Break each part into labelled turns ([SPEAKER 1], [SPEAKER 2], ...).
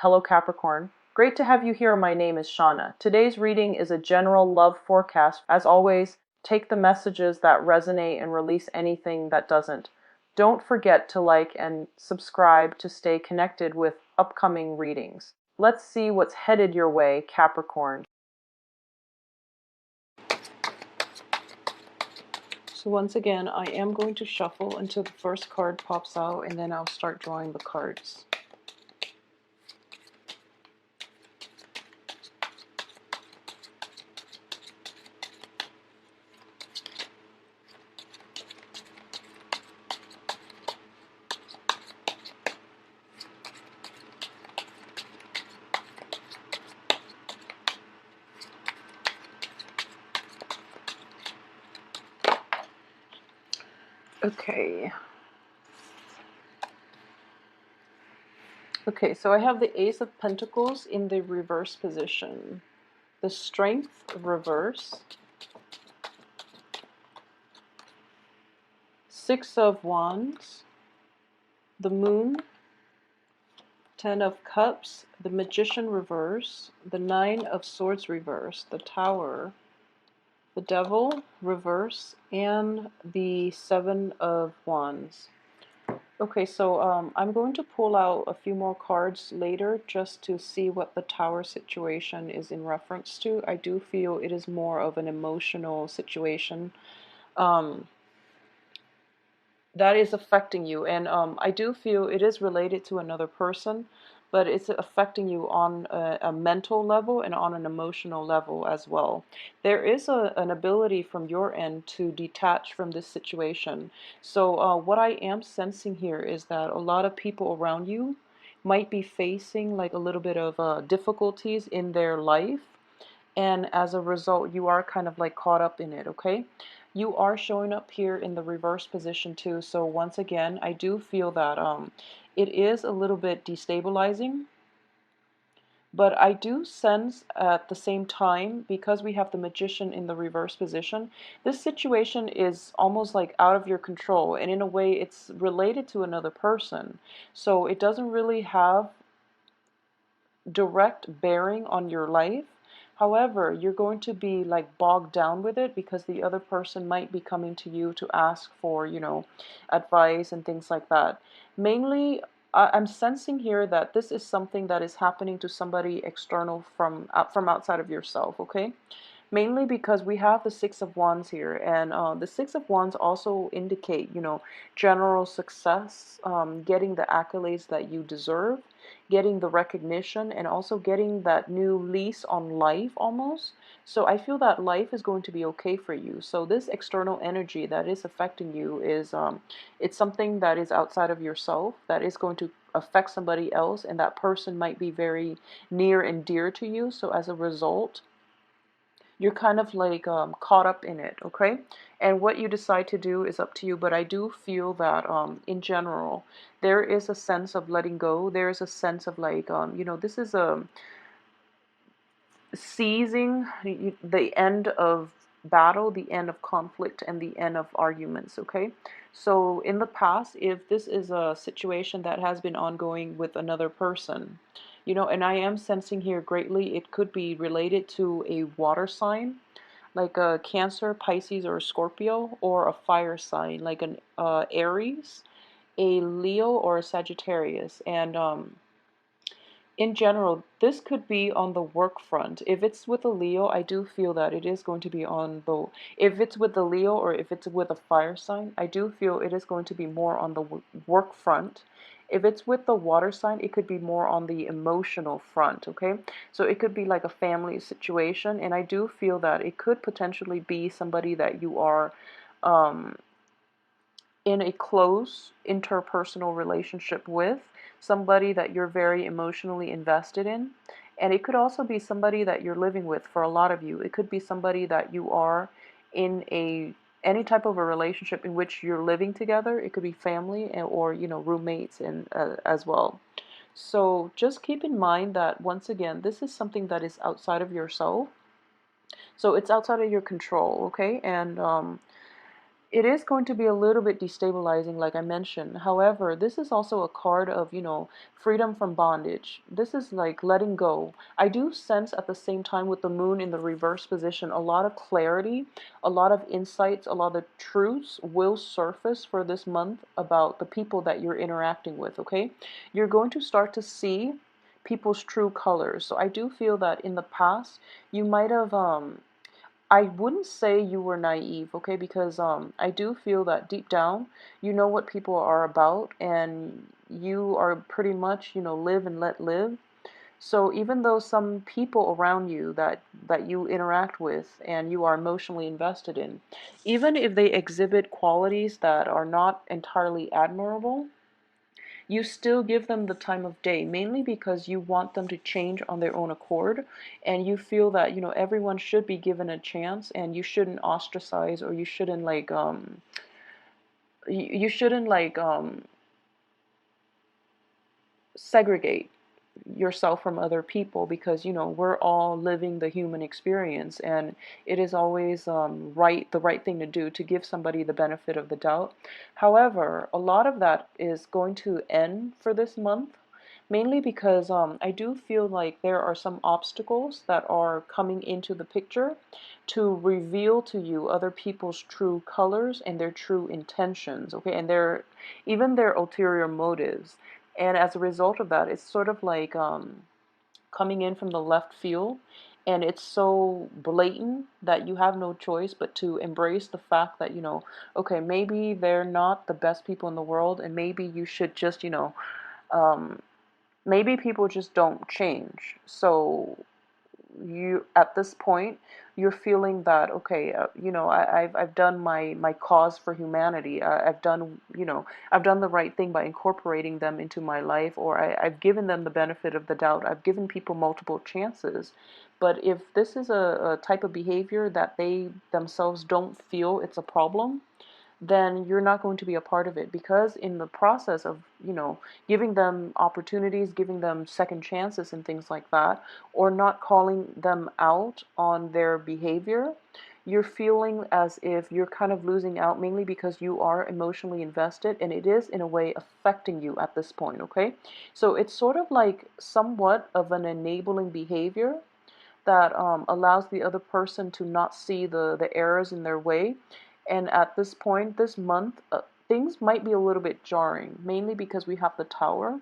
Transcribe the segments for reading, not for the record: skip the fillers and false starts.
[SPEAKER 1] Hello Capricorn. Great to have you here. My name is Shauna. Today's reading is a general love forecast. As always, take the messages that resonate and release anything that doesn't. Don't forget to like and subscribe to stay connected with upcoming readings. Let's see what's headed your way, Capricorn. So once again, I am going to shuffle until the first card pops out, and then I'll start drawing the cards. Okay, so I have the Ace of Pentacles in the reverse position, the Strength reverse, Six of Wands, the Moon, Ten of Cups, the Magician reverse, the Nine of Swords reverse, the Tower, the Devil reverse, and the Seven of Wands. Okay, so I'm going to pull out a few more cards later just to see what the Tower situation is in reference to. I do feel it is more of an emotional situation that is affecting you, and I do feel it is related to another person, but it's affecting you on a mental level and on an emotional level as well. There is an ability from your end to detach from this situation. So what I am sensing here is that a lot of people around you might be facing like a little bit of difficulties in their life, and as a result you are kind of like caught up in it. Okay, you are showing up here in the reverse position too, so once again I do feel that it is a little bit destabilizing, but I do sense at the same time, because we have the Magician in the reverse position, this situation is almost like out of your control, and in a way it's related to another person, so it doesn't really have direct bearing on your life. However, you're going to be like bogged down with it because the other person might be coming to you to ask for, advice and things like that. Mainly, I'm sensing here that this is something that is happening to somebody external from outside of yourself, okay? Mainly because we have the Six of Wands here, and the Six of Wands also indicate, general success, getting the accolades that you deserve, getting the recognition, and also getting that new lease on life almost. So I feel that life is going to be okay for you. So this external energy that is affecting you is, it's something that is outside of yourself, that is going to affect somebody else, and that person might be very near and dear to you. So as a result, you're kind of like caught up in it, okay? And what you decide to do is up to you, but I do feel that in general, there is a sense of letting go. There is a sense of like, this is a seizing the end of battle, the end of conflict, and the end of arguments, okay? So in the past, if this is a situation that has been ongoing with another person, and I am sensing here greatly, it could be related to a water sign, like a Cancer, Pisces, or a Scorpio, or a fire sign, like an Aries, a Leo, or a Sagittarius. And in general, this could be on the work front. If it's with a Leo, I do feel that it is going to be on the, if it's with the Leo or if it's with a fire sign, I do feel it is going to be more on the work front. If it's with the water sign, it could be more on the emotional front, okay? So it could be like a family situation, and I do feel that it could potentially be somebody that you are um, in a close interpersonal relationship with, somebody that you're very emotionally invested in. And it could also be somebody that you're living with. For a lot of you, it could be somebody that you are in any type of a relationship in which you're living together. It could be family or roommates and as well. So just keep in mind that once again, this is something that is outside of yourself. So it's outside of your control, okay? And it is going to be a little bit destabilizing, like I mentioned. However, this is also a card of, freedom from bondage. This is like letting go. I do sense at the same time with the moon in the reverse position, a lot of clarity, a lot of insights, a lot of truths will surface for this month about the people that you're interacting with, okay? You're going to start to see people's true colors. So I do feel that in the past, you might have, I wouldn't say you were naive, okay? Because I do feel that deep down, you know what people are about, and you are pretty much, live and let live. So even though some people around you that you interact with and you are emotionally invested in, even if they exhibit qualities that are not entirely admirable, you still give them the time of day, mainly because you want them to change on their own accord, and you feel that, everyone should be given a chance, and you shouldn't ostracize, or you shouldn't like you shouldn't like segregate yourself from other people, because we're all living the human experience, and it is always the right thing to do to give somebody the benefit of the doubt. However, a lot of that is going to end for this month, mainly because I do feel like there are some obstacles that are coming into the picture to reveal to you other people's true colors and their true intentions, okay, and even their ulterior motives. And as a result of that, it's sort of like coming in from the left field, and it's so blatant that you have no choice but to embrace the fact that, okay, maybe they're not the best people in the world, and maybe you should just, um, maybe people just don't change. So you, at this point, you're feeling that, okay, I've done my cause for humanity. I've done, I've done the right thing by incorporating them into my life, or I've given them the benefit of the doubt. I've given people multiple chances. But if this is a type of behavior that they themselves don't feel it's a problem, then you're not going to be a part of it, because in the process of, giving them opportunities, giving them second chances and things like that, or not calling them out on their behavior, you're feeling as if you're kind of losing out, mainly because you are emotionally invested, and it is in a way affecting you at this point, okay? So it's sort of like somewhat of an enabling behavior that allows the other person to not see the errors in their way. And at this point, this month, things might be a little bit jarring, mainly because we have the Tower.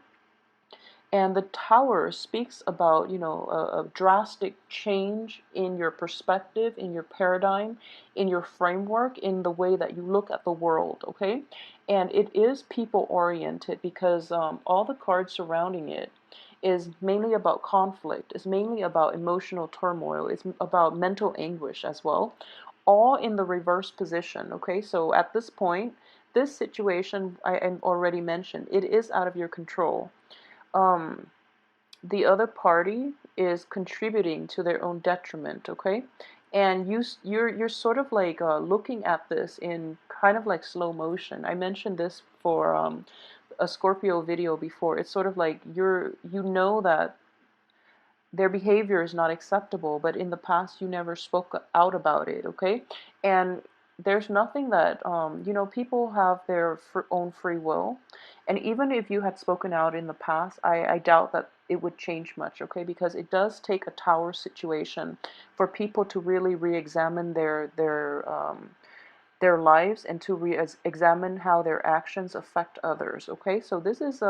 [SPEAKER 1] And the Tower speaks about, a drastic change in your perspective, in your paradigm, in your framework, in the way that you look at the world, okay? And it is people oriented, because all the cards surrounding it is mainly about conflict, is mainly about emotional turmoil, it's about mental anguish as well, all in the reverse position, okay? So at this point, this situation I already mentioned, it is out of your control. Um, the other party is contributing to their own detriment, okay? And you're sort of like looking at this in kind of like slow motion. I mentioned this for a Scorpio video before. It's sort of like you know that their behavior is not acceptable, but in the past you never spoke out about it, okay? And there's nothing that, people have their own free will. And even if you had spoken out in the past, I doubt that it would change much, okay? Because it does take a Tower situation for people to really re-examine their lives, and to re-examine how their actions affect others, okay? So this is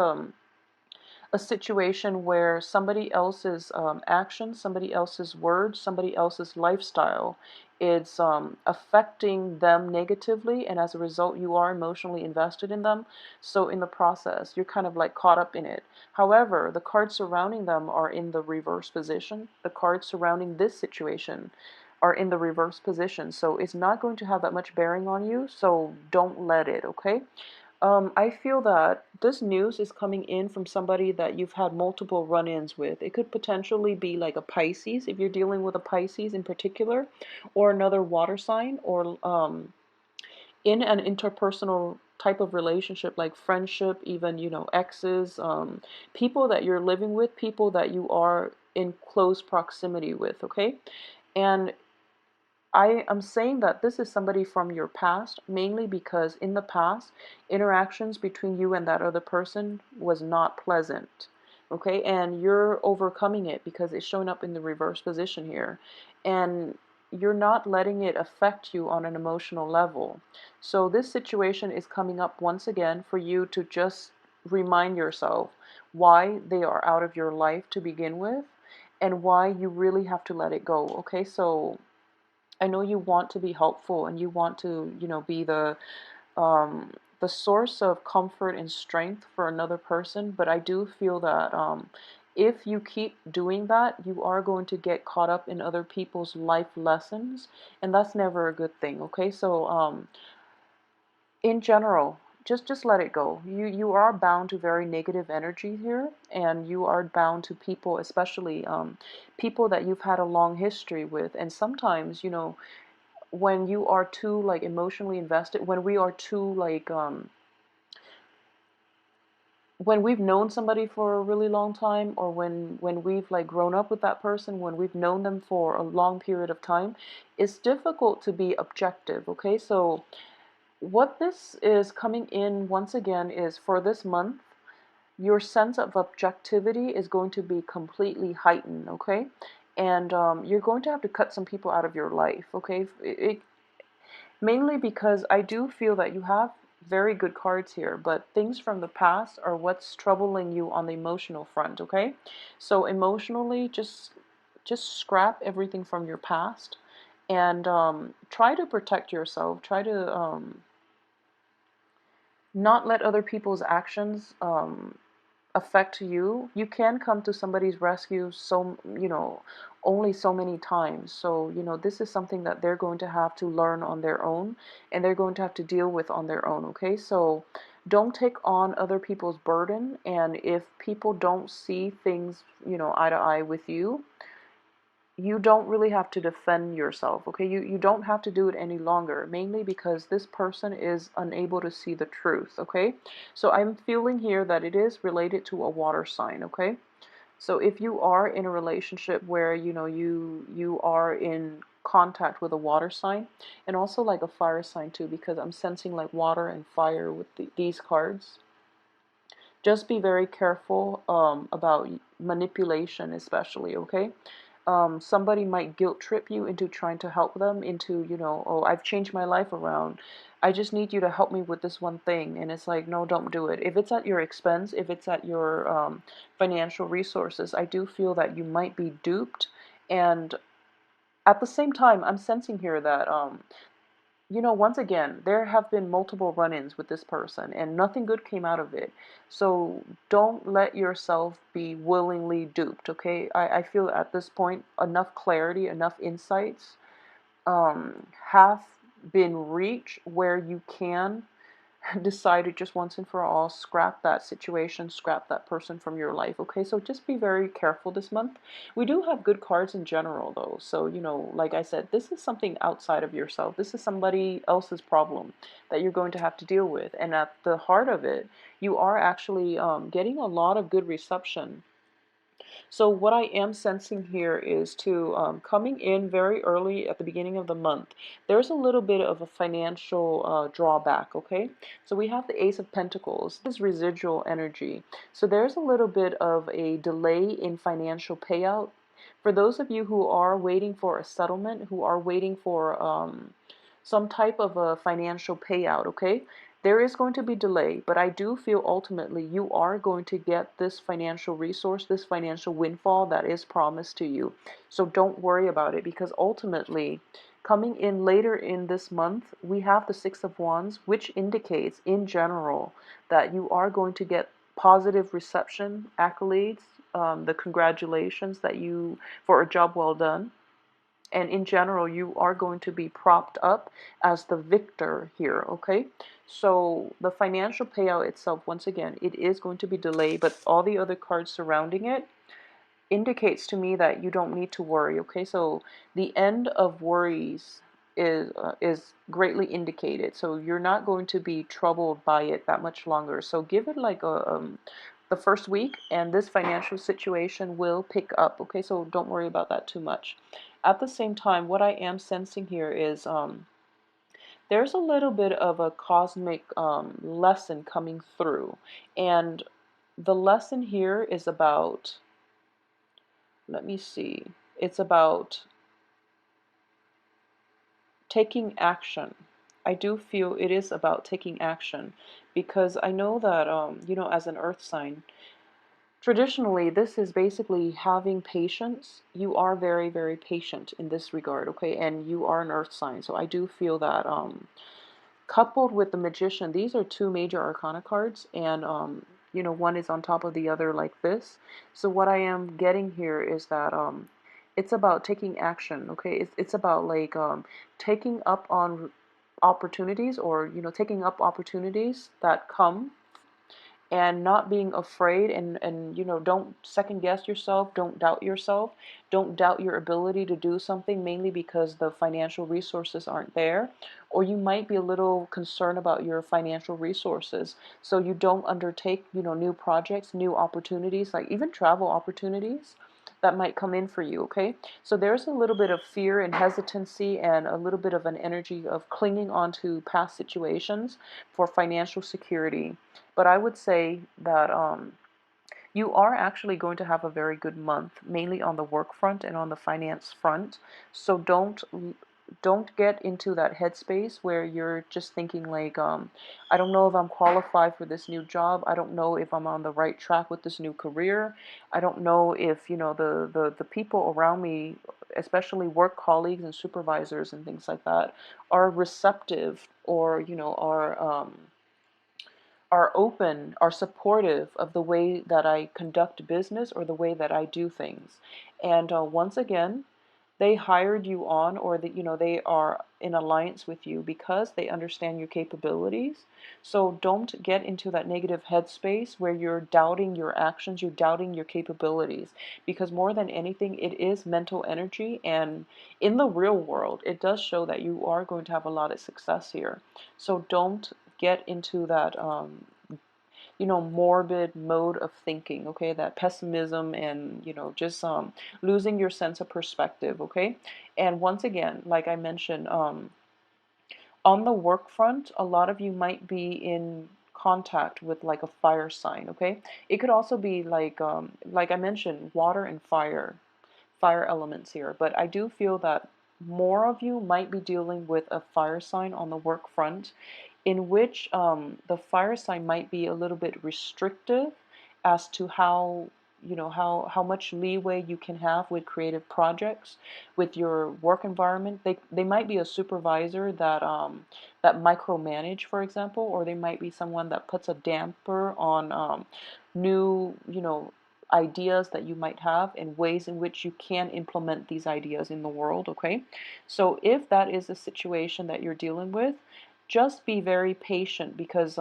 [SPEAKER 1] a situation where somebody else's actions, somebody else's words, somebody else's lifestyle is affecting them negatively, and as a result, you are emotionally invested in them. So in the process, you're kind of like caught up in it. However, the cards surrounding them are in the reverse position. The cards surrounding this situation are in the reverse position. So it's not going to have that much bearing on you. So don't let it, okay? I feel that this news is coming in from somebody that you've had multiple run-ins with. It could potentially be like a Pisces, if you're dealing with a Pisces in particular, or another water sign, or in an interpersonal type of relationship, like friendship, even, exes, people that you're living with, people that you are in close proximity with, okay? And I am saying that this is somebody from your past, mainly because in the past, interactions between you and that other person was not pleasant. Okay, and you're overcoming it because it's showing up in the reverse position here. And you're not letting it affect you on an emotional level. So this situation is coming up once again for you to just remind yourself why they are out of your life to begin with and why you really have to let it go. Okay, so I know you want to be helpful and you want to, be the source of comfort and strength for another person, but I do feel that if you keep doing that, you are going to get caught up in other people's life lessons, and that's never a good thing. Okay, so in general, just let it go. You are bound to very negative energy here, and you are bound to people, especially people that you've had a long history with, and sometimes when you are too like emotionally invested, when we are too like when we've known somebody for a really long time, or when we've like grown up with that person, when we've known them for a long period of time, it's difficult to be objective. Okay, so what this is coming in once again is for this month, your sense of objectivity is going to be completely heightened. Okay, and you're going to have to cut some people out of your life. Okay, mainly because I do feel that you have very good cards here, but things from the past are what's troubling you on the emotional front, okay? So emotionally, just scrap everything from your past and try to protect yourself. Try to not let other people's actions affect you. You can come to somebody's rescue only so many times. So, this is something that they're going to have to learn on their own and they're going to have to deal with on their own, okay? So, don't take on other people's burden, and if people don't see things, eye to eye with you, you don't really have to defend yourself, okay? You don't have to do it any longer, mainly because this person is unable to see the truth, okay? So I'm feeling here that it is related to a water sign, okay? So if you are in a relationship where, you are in contact with a water sign, and also like a fire sign too, because I'm sensing like water and fire with these cards. Just be very careful about manipulation, especially, okay? Somebody might guilt trip you into trying to help them into, oh, I've changed my life around. I just need you to help me with this one thing. And it's like, no, don't do it. If it's at your expense, if it's at your financial resources, I do feel that you might be duped. And at the same time, I'm sensing here that once again, there have been multiple run-ins with this person and nothing good came out of it. So don't let yourself be willingly duped, okay? I feel at this point enough clarity, enough insights have been reached where you can decided just once and for all, scrap that situation, scrap that person from your life, okay? So just be very careful this month. We do have good cards in general, though. So, like I said, this is something outside of yourself. This is somebody else's problem that you're going to have to deal with. And at the heart of it, you are actually getting a lot of good reception. So what I am sensing here is to coming in very early at the beginning of the month, there's a little bit of a financial drawback, okay? So we have the Ace of Pentacles. This is residual energy. So there's a little bit of a delay in financial payout. For those of you who are waiting for a settlement, who are waiting for some type of a financial payout, okay? There is going to be delay, but I do feel ultimately you are going to get this financial resource, this financial windfall that is promised to you. So don't worry about it, because ultimately, coming in later in this month, we have the Six of Wands, which indicates in general that you are going to get positive reception, accolades, the congratulations that you for a job well done. And in general, you are going to be propped up as the victor here, okay? So the financial payout itself, once again, it is going to be delayed, but all the other cards surrounding it indicates to me that you don't need to worry, okay? So the end of worries is greatly indicated. So you're not going to be troubled by it that much longer. So give it like the first week, and this financial situation will pick up, okay? So don't worry about that too much. At the same time, what I am sensing here is there's a little bit of a cosmic lesson coming through. And the lesson here is about, let me see, it's about taking action. I do feel it is about taking action because I know that, as an earth sign, traditionally, this is basically having patience. You are very, very patient in this regard, okay? And you are an earth sign. So I do feel that coupled with the magician, these are two major arcana cards, and one is on top of the other like this. So what I am getting here is that it's about taking action, okay? It's about like taking up on opportunities, or taking up opportunities that come, and not being afraid, and don't second guess yourself, don't doubt yourself, don't doubt your ability to do something, mainly because the financial resources aren't there, or you might be a little concerned about your financial resources, so you don't undertake new projects, new opportunities, like even travel opportunities that might come in for you, okay? So there's a little bit of fear and hesitancy, and a little bit of an energy of clinging on to past situations for financial security. But I would say that you are actually going to have a very good month, mainly on the work front and on the finance front. So don't get into that headspace where you're just thinking like, I don't know if I'm qualified for this new job. I don't know if I'm on the right track with this new career. I don't know if, the people around me, especially work colleagues and supervisors and things like that, are receptive, or, are open, are supportive of the way that I conduct business or the way that I do things. And once again, they hired you on, or that they are in alliance with you because they understand your capabilities. So don't get into that negative headspace where you're doubting your actions, you're doubting your capabilities, because more than anything, it is mental energy, and in the real world, it does show that you are going to have a lot of success here. So don't get into that morbid mode of thinking, okay? That pessimism, and, just losing your sense of perspective, okay? And once again, like I mentioned, on the work front, a lot of you might be in contact with like a fire sign, okay? It could also be like I mentioned, water and fire elements here, but I do feel that more of you might be dealing with a fire sign on the work front, in which the fire sign might be a little bit restrictive as to how much leeway you can have with creative projects, with your work environment. They might be a supervisor that micromanage, for example, or they might be someone that puts a damper on new ideas that you might have, and ways in which you can implement these ideas in the world, okay? So if that is a situation that you're dealing with, just be very patient, because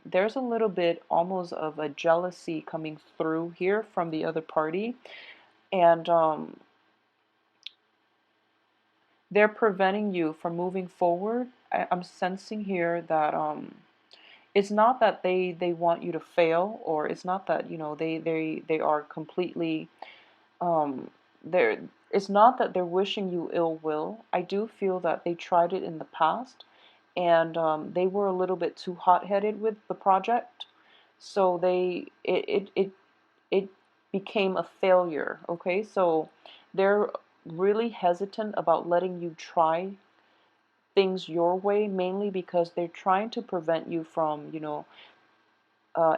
[SPEAKER 1] there's a little bit almost of a jealousy coming through here from the other party, and they're preventing you from moving forward. I'm sensing here that it's not that they want you to fail, or it's not that they are completely they're it's not that they're wishing you ill will. I do feel that they tried it in the past, and they were a little bit too hot-headed with the project, so it became a failure, okay? So they're really hesitant about letting you try things your way, mainly because they're trying to prevent you from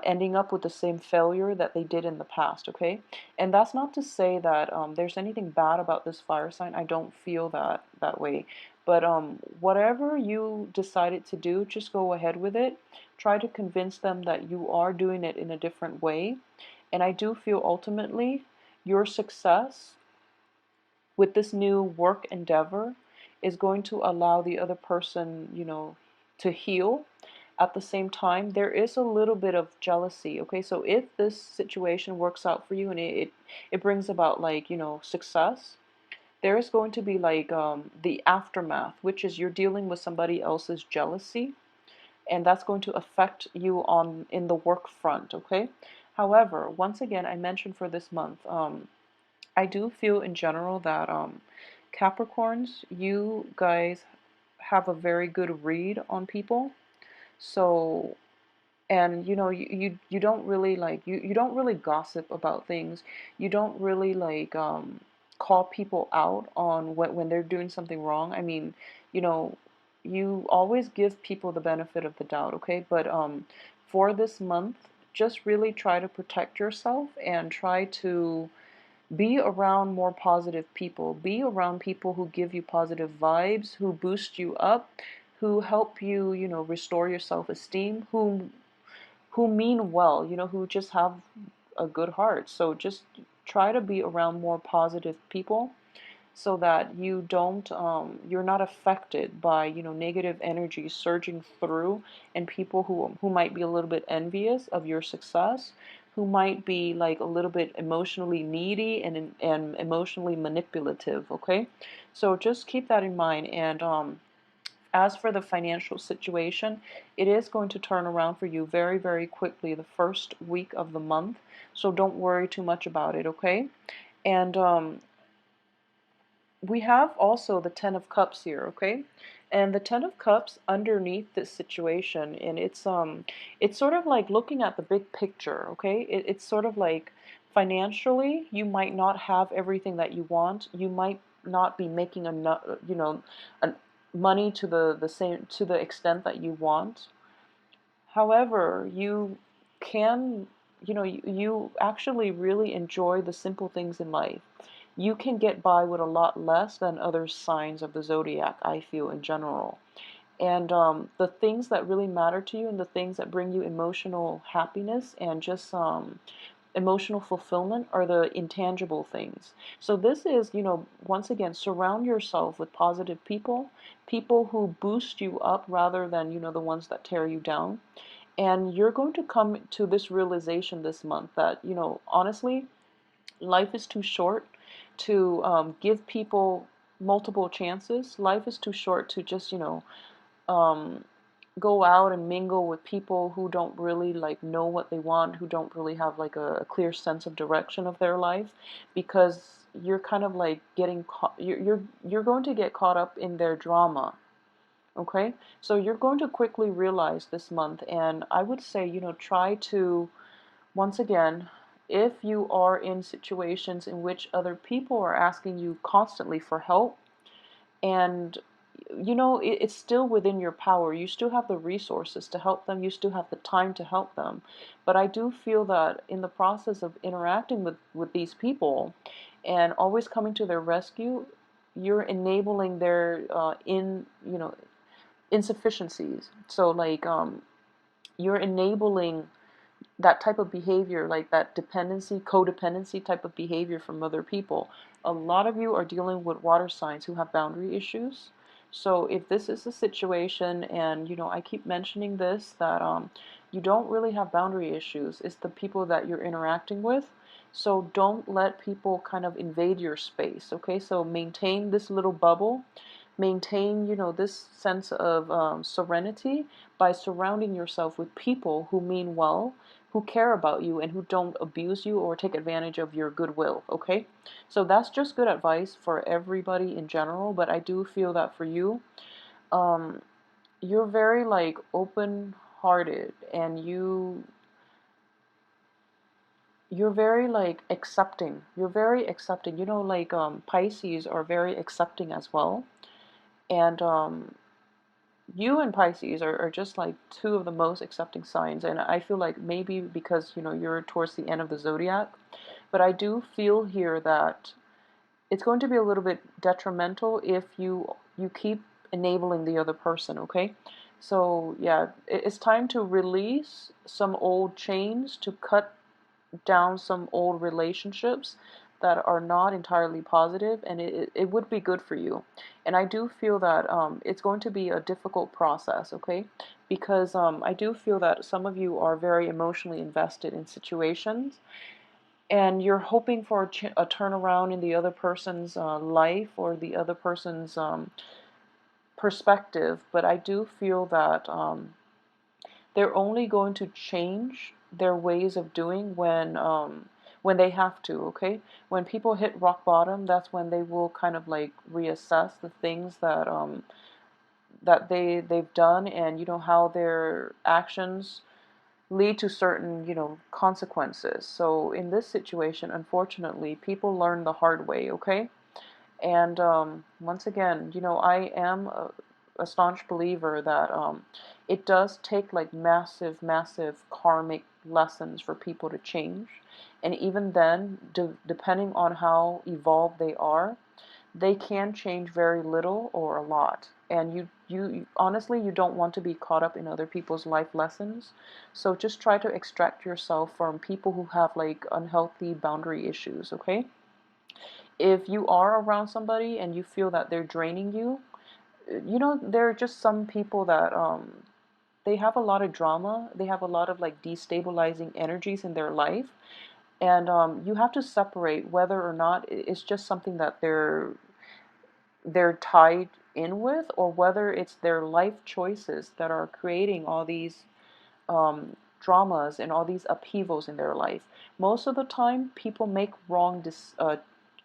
[SPEAKER 1] ending up with the same failure that they did in the past, okay? And that's not to say that there's anything bad about this fire sign. I don't feel that way. But whatever you decided to do, just go ahead with it. Try to convince them that you are doing it in a different way. And I do feel ultimately your success with this new work endeavor is going to allow the other person, to heal. At the same time, there is a little bit of jealousy, okay? So if this situation works out for you, and it brings about like, success, there is going to be like the aftermath, which is you're dealing with somebody else's jealousy, and that's going to affect you on in the work front, okay? However, once again, I mentioned for this month, I do feel in general that Capricorns, you guys have a very good read on people. So, and you don't really like, you don't really gossip about things. You don't really like call people out on when they're doing something wrong. I mean, you know, you always give people the benefit of the doubt, okay? But for this month, just really try to protect yourself and try to be around more positive people. Be around people who give you positive vibes, who boost you up, who help you, restore your self-esteem, who mean well, who just have a good heart. So just try to be around more positive people so that you're not affected by, negative energy surging through, and people who might be a little bit envious of your success, who might be like a little bit emotionally needy and emotionally manipulative, okay? So just keep that in mind. And as for the financial situation, it is going to turn around for you very, very quickly the first week of the month. So don't worry too much about it, okay? And we have also the Ten of Cups here, okay? And the Ten of Cups underneath this situation, and it's sort of like looking at the big picture, okay? It's sort of like financially, you might not have everything that you want. You might not be making enough, money to the same, to the extent that you want. However, you can, you actually really enjoy the simple things in life. You can get by with a lot less than other signs of the zodiac, I feel, in general. And the things that really matter to you and the things that bring you emotional happiness and just emotional fulfillment are the intangible things. So this is, once again, surround yourself with positive people, people who boost you up rather than, the ones that tear you down. And you're going to come to this realization this month that, honestly, life is too short to give people multiple chances. Life is too short to just, um, go out and mingle with people who don't really like know what they want, who don't really have like a clear sense of direction of their life, because you're kind of like getting caught, you're going to get caught up in their drama. Okay, so you're going to quickly realize this month, and I would say, try to, once again, if you are in situations in which other people are asking you constantly for help, and it's still within your power, you still have the resources to help them, you still have the time to help them, but I do feel that in the process of interacting with these people and always coming to their rescue, you're enabling their insufficiencies. So like you're enabling that type of behavior, like that dependency, codependency type of behavior from other people. A lot of you are dealing with water signs who have boundary issues. So if this is a situation, and I keep mentioning this, that you don't really have boundary issues, it's the people that you're interacting with. So don't let people kind of invade your space, okay? So maintain this little bubble, maintain, this sense of serenity by surrounding yourself with people who mean well, who care about you, and who don't abuse you or take advantage of your goodwill, okay? So that's just good advice for everybody in general, but I do feel that for you, um, you're very like open-hearted, and you're very like accepting. You're very accepting. Like Pisces are very accepting as well. And you and Pisces are just like two of the most accepting signs, and I feel like maybe because you're towards the end of the zodiac, but I do feel here that it's going to be a little bit detrimental if you keep enabling the other person, okay? So yeah, it's time to release some old chains, to cut down some old relationships that are not entirely positive, and it would be good for you. And I do feel that it's going to be a difficult process, okay? Because I do feel that some of you are very emotionally invested in situations, and you're hoping for a turnaround in the other person's life or the other person's perspective. But I do feel that they're only going to change their ways of doing when they have to, okay? When people hit rock bottom, that's when they will kind of like reassess the things that they've done, and how their actions lead to certain, consequences. So in this situation, unfortunately, people learn the hard way, okay? And once again, I am a staunch believer that it does take like massive, massive karmic lessons for people to change. And even then, depending on how evolved they can change very little or a lot. And you honestly, you don't want to be caught up in other people's life lessons. So just try to extract yourself from people who have like unhealthy boundary issues, okay? If you are around somebody and you feel that they're draining you, there are just some people that they have a lot of drama, they have a lot of like destabilizing energies in their life, and you have to separate whether or not it's just something that they're tied in with, or whether it's their life choices that are creating all these dramas and all these upheavals in their life. Most of the time, people make wrong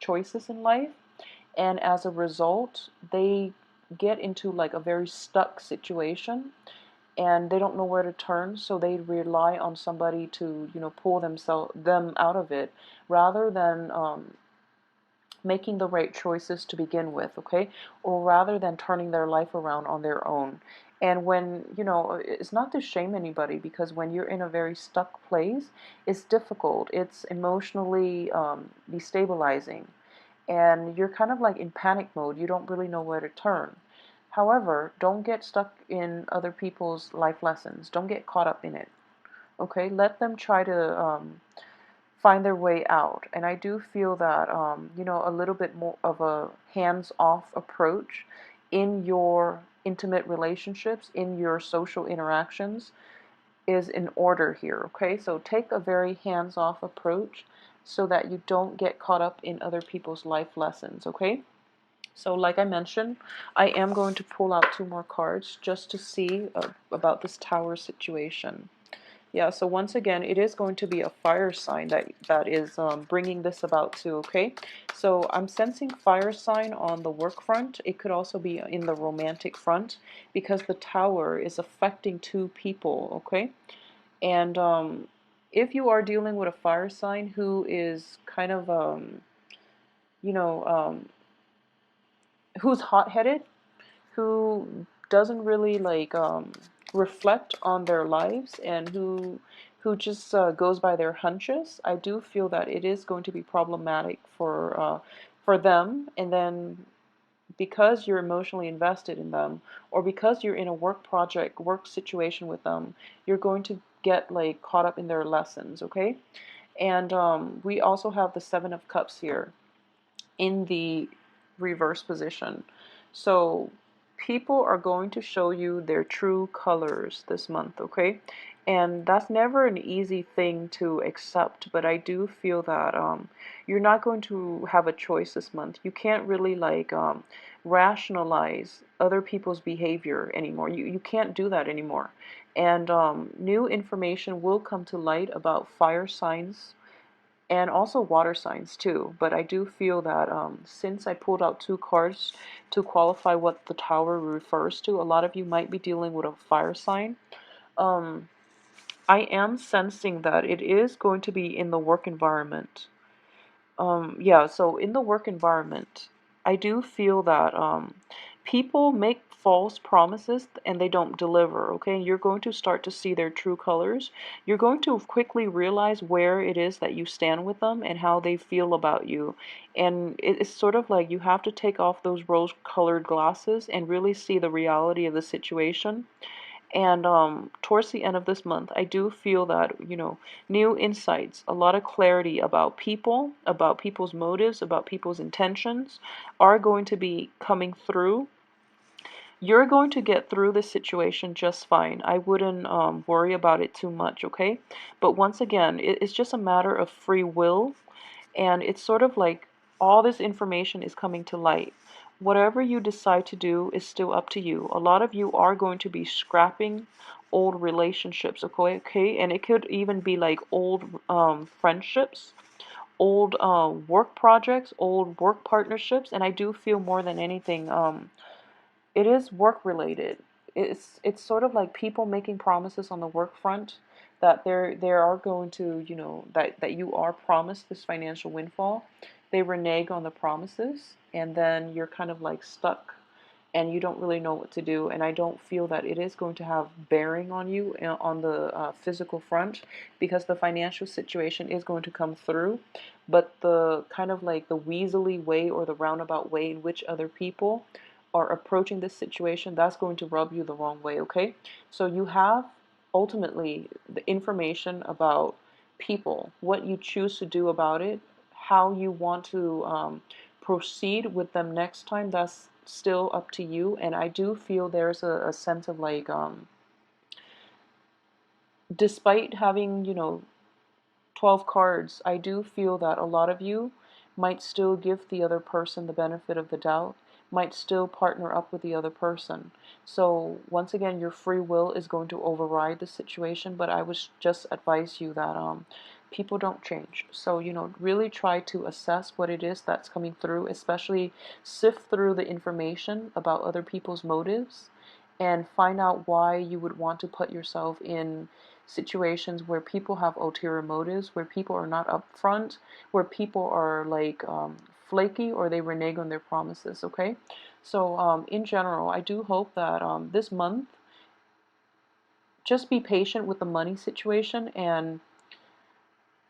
[SPEAKER 1] choices in life, and as a result, they get into like a very stuck situation, and they don't know where to turn, so they rely on somebody to pull them out of it, rather than making the right choices to begin with, okay? Or rather than turning their life around on their own. And when, it's not to shame anybody, because when you're in a very stuck place, it's difficult. It's emotionally destabilizing. And you're kind of like in panic mode. You don't really know where to turn. However, don't get stuck in other people's life lessons. Don't get caught up in it. Okay? Let them try to find their way out. And I do feel that, a little bit more of a hands-off approach in your intimate relationships, in your social interactions, is in order here, okay? So take a very hands-off approach so that you don't get caught up in other people's life lessons, okay? So like I mentioned, I am going to pull out 2 more cards just to see about this tower situation. Yeah, so once again, it is going to be a fire sign that is bringing this about too, okay? So I'm sensing fire sign on the work front. It could also be in the romantic front, because the tower is affecting 2 people, okay? And if you are dealing with a fire sign who is kind of, you know, who's hot-headed, who doesn't really like reflect on their lives, and who just goes by their hunches, I do feel that it is going to be problematic for them. And then because you're emotionally invested in them, or because you're in a work situation with them, you're going to get like caught up in their lessons, okay? And we also have the Seven of Cups here in the reverse position. So people are going to show you their true colors this month, okay? And that's never an easy thing to accept, but I do feel that you're not going to have a choice this month. You can't really like rationalize other people's behavior anymore. You can't do that anymore. And new information will come to light about fire signs and also water signs too. But I do feel that since I pulled out 2 cards to qualify what the tower refers to, a lot of you might be dealing with a fire sign. Um, I am sensing that it is going to be in the work environment. Yeah, so in the work environment, I do feel that people make false promises and they don't deliver, okay? You're going to start to see their true colors. You're going to quickly realize where it is that you stand with them and how they feel about you. And it's sort of like you have to take off those rose-colored glasses and really see the reality of the situation. And towards the end of this month, I do feel that, new insights, a lot of clarity about people's motives, about people's intentions are going to be coming through. You're going to get through this situation just fine. I wouldn't worry about it too much, okay? But once again, it's just a matter of free will, and it's sort of like all this information is coming to light. Whatever you decide to do is still up to you. A lot of you are going to be scrapping old relationships, okay? And it could even be like old friendships. old work projects, old work partnerships, and I do feel more than anything, it is work related. It's sort of like people making promises on the work front that there are going to, that you are promised this financial windfall. They renege on the promises, and then you're kind of like stuck and you don't really know what to do. And I don't feel that it is going to have bearing on you on the physical front, because the financial situation is going to come through, but the kind of like the weaselly way or the roundabout way in which other people are approaching this situation, that's going to rub you the wrong way, okay? So you have ultimately the information about people, what you choose to do about it, how you want to proceed with them next time. That's still up to you. And I do feel there's a sense of like, despite having, 12 cards, I do feel that a lot of you might still give the other person the benefit of the doubt, might still partner up with the other person. So once again, your free will is going to override the situation, but I would just advise you that people don't change. So, really try to assess what it is that's coming through, especially sift through the information about other people's motives and find out why you would want to put yourself in situations where people have ulterior motives, where people are not upfront, where people are like flaky or they renege on their promises, okay? So in general, I do hope that this month, just be patient with the money situation and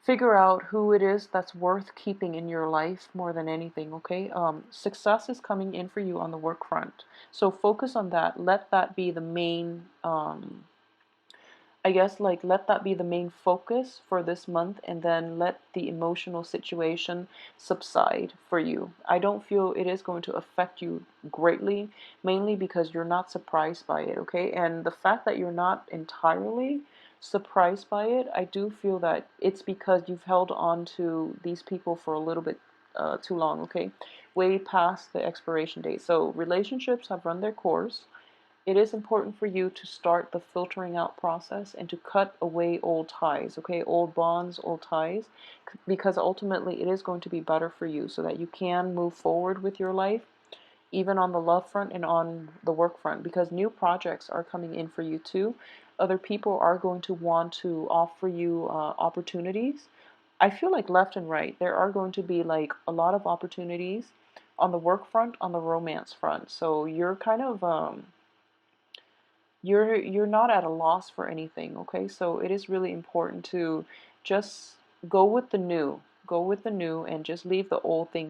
[SPEAKER 1] figure out who it is that's worth keeping in your life more than anything, okay? Success is coming in for you on the work front. So focus on that. Let that be the main I guess like let that be the main focus for this month, and then let the emotional situation subside for you. I don't feel it is going to affect you greatly, mainly because you're not surprised by it, okay? And the fact that you're not entirely surprised by it, I do feel that it's because you've held on to these people for a little bit too long, okay? Way past the expiration date. So relationships have run their course. It is important for you to start the filtering out process and to cut away old ties, okay? Old bonds, old ties, because ultimately it is going to be better for you so that you can move forward with your life, even on the love front and on the work front, because new projects are coming in for you too. Other people are going to want to offer you opportunities. I feel like left and right, there are going to be like a lot of opportunities on the work front, on the romance front. So you're kind of you're not at a loss for anything, okay? So it is really important to just go with the new, and just leave the old thing